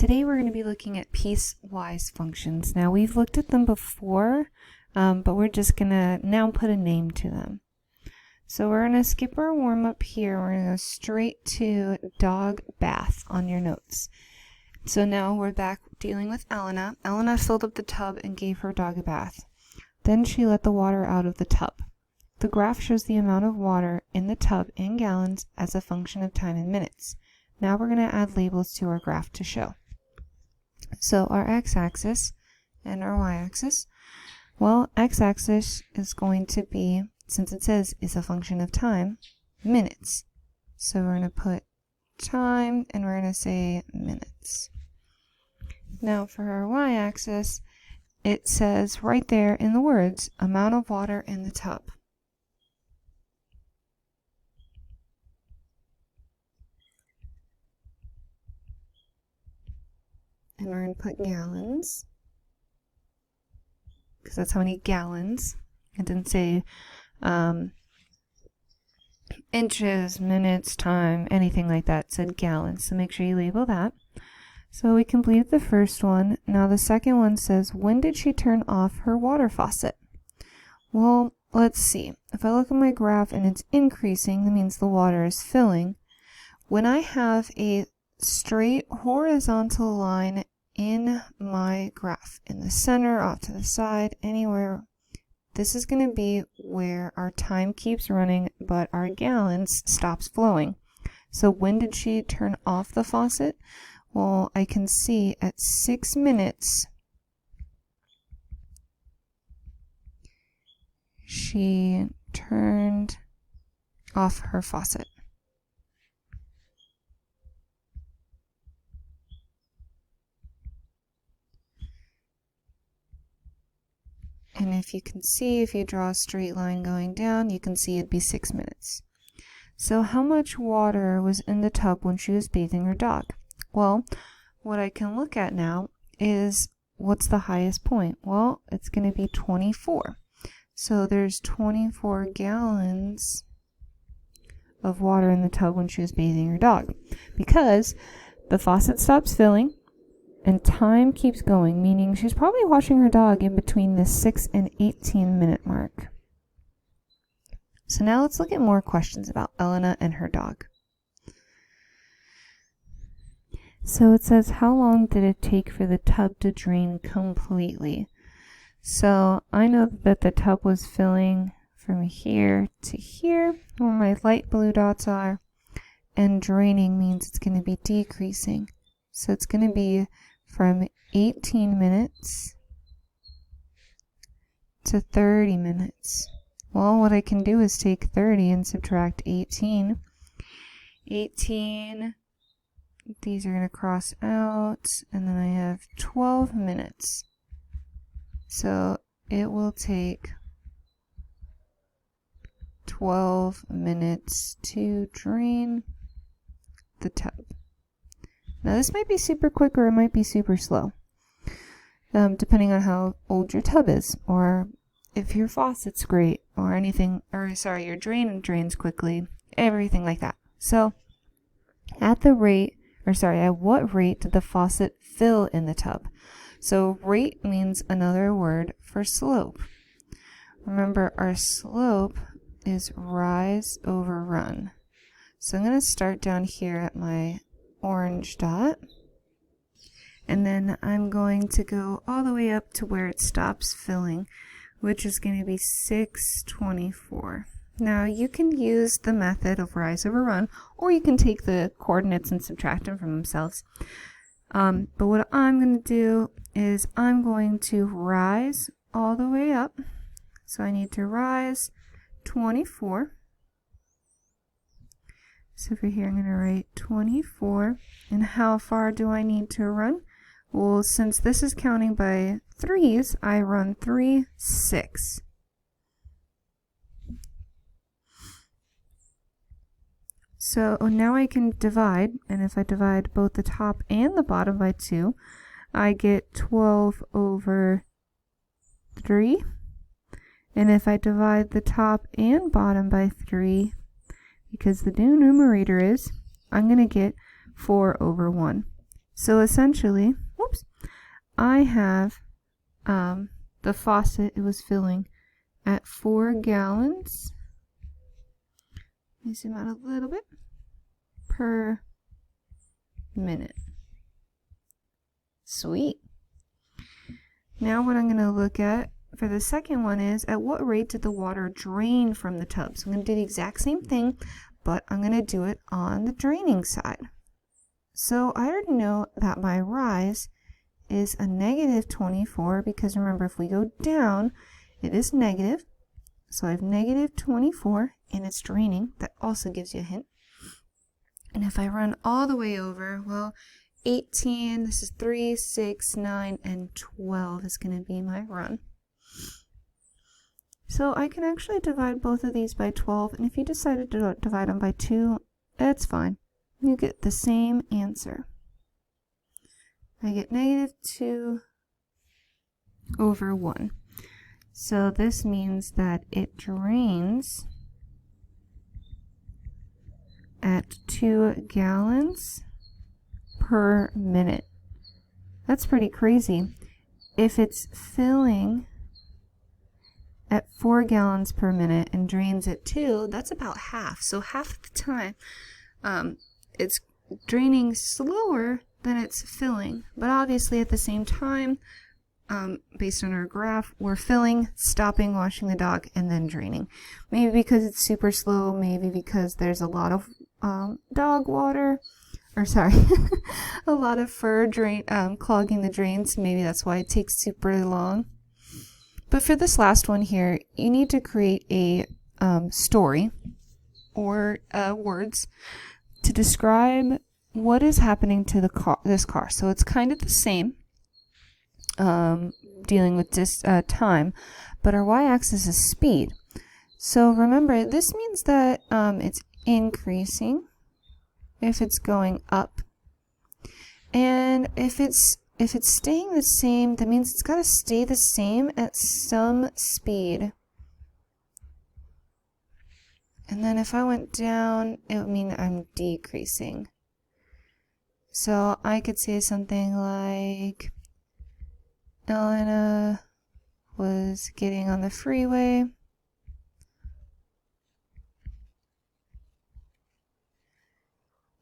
Today we're going to be looking at piecewise functions. Now we've looked at them before, but we're just going to now put a name to them. So we're going to skip our warm-up here. We're going to go straight to dog bath on your notes. So now we're back dealing with Elena. Elena filled up the tub and gave her dog a bath. Then she let the water out of the tub. The graph shows the amount of water in the tub in gallons as a function of time in minutes. Now we're going to add labels to our graph to show. So our x-axis and our y-axis, well, x-axis is going to be, since it says is a function of time, minutes. So we're going to put time and we're going to say minutes. Now for our y-axis, it says right there in the words, amount of water in the tub. And we're going to put gallons, because that's how many gallons. It didn't say inches, minutes, time, anything like that. It said gallons, so make sure you label that. So we completed the first one. Now the second one says, when did she turn off her water faucet? Well, let's see. If I look at my graph and it's increasing, that means the water is filling. When I have a straight horizontal line in my graph, in the center, off to the side, anywhere, this is going to be where our time keeps running, but our gallons stops flowing. So when did she turn off the faucet? Well, I can see at 6 minutes, she turned off her faucet. And if you can see, if you draw a straight line going down, you can see it'd be 6 minutes. So how much water was in the tub when she was bathing her dog? Well, what I can look at now is what's the highest point? Well, it's going to be 24. So there's 24 gallons of water in the tub when she was bathing her dog, because the faucet stops filling and time keeps going, meaning she's probably washing her dog in between the 6 and 18 minute mark. So now let's look at more questions about Elena and her dog. So it says, how long did it take for the tub to drain completely? So I know that the tub was filling from here to here, where my light blue dots are, and draining means it's going to be decreasing. So it's going to be from 18 minutes to 30 minutes. Well, what I can do is take 30 and subtract 18. 18, these are going to cross out, and then I have 12 minutes. So it will take 12 minutes to drain the tub. Now this might be super quick or it might be super slow, depending on how old your tub is, or if your faucet's great, or anything, or sorry, your drain drains quickly, everything like that. So at what rate did the faucet fill in the tub? So rate means another word for slope. Remember, our slope is rise over run. So I'm going to start down here at my orange dot, and then I'm going to go all the way up to where it stops filling, which is going to be 624. Now you can use the method of rise over run, or you can take the coordinates and subtract them from themselves. But what I'm going to do is I'm going to rise all the way up. So I need to rise 24. So for here I'm going to write 24. And how far do I need to run? Well, since this is counting by threes, I run 3, 6. So now I can divide, and if I divide both the top and the bottom by 2, I get 12 over 3. And if I divide the top and bottom by 3, because the new numerator is, I'm going to get 4 over 1. So essentially, whoops, I have the faucet, it was filling at 4 gallons. Let me zoom out a little bit, per minute. Sweet. Now what I'm going to look at for the second one is, at what rate did the water drain from the tub? So I'm going to do the exact same thing, but I'm going to do it on the draining side. So I already know that my rise is a negative 24, because remember, if we go down, it is negative. So I have negative 24, and it's draining. That also gives you a hint. And if I run all the way over, well, 18, this is 3, 6, 9, and 12 is going to be my run. So I can actually divide both of these by 12, and if you decided to divide them by 2, that's fine. You get the same answer. I get negative 2 over 1. So this means that it drains at 2 gallons per minute. That's pretty crazy. If it's filling at 4 gallons per minute and drains at 2, that's about half. So half the time it's draining slower than it's filling. But obviously at the same time, based on our graph, we're filling, stopping, washing the dog, and then draining. Maybe because it's super slow, maybe because there's a lot of dog water, or sorry, a lot of fur clogging the drains. Maybe that's why it takes super long. But for this last one here, you need to create a story or words to describe what is happening to this car. So it's kind of the same, dealing with this time, but our y-axis is speed. So remember, this means that it's increasing if it's going up, and if it's staying the same, that means it's got to stay the same at some speed. And then if I went down, it would mean I'm decreasing. So I could say something like, Elena was getting on the freeway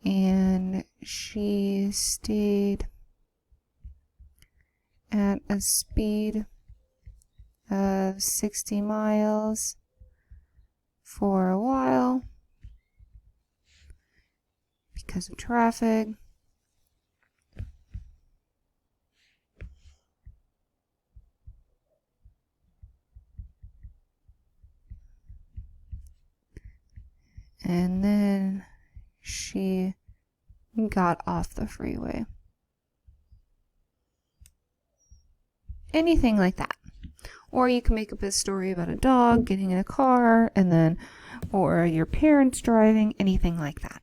and she stayed at a speed of 60 miles for a while because of traffic. And then she got off the freeway. Anything like that. Or you can make up a story about a dog getting in a car, and then, or your parents driving, anything like that.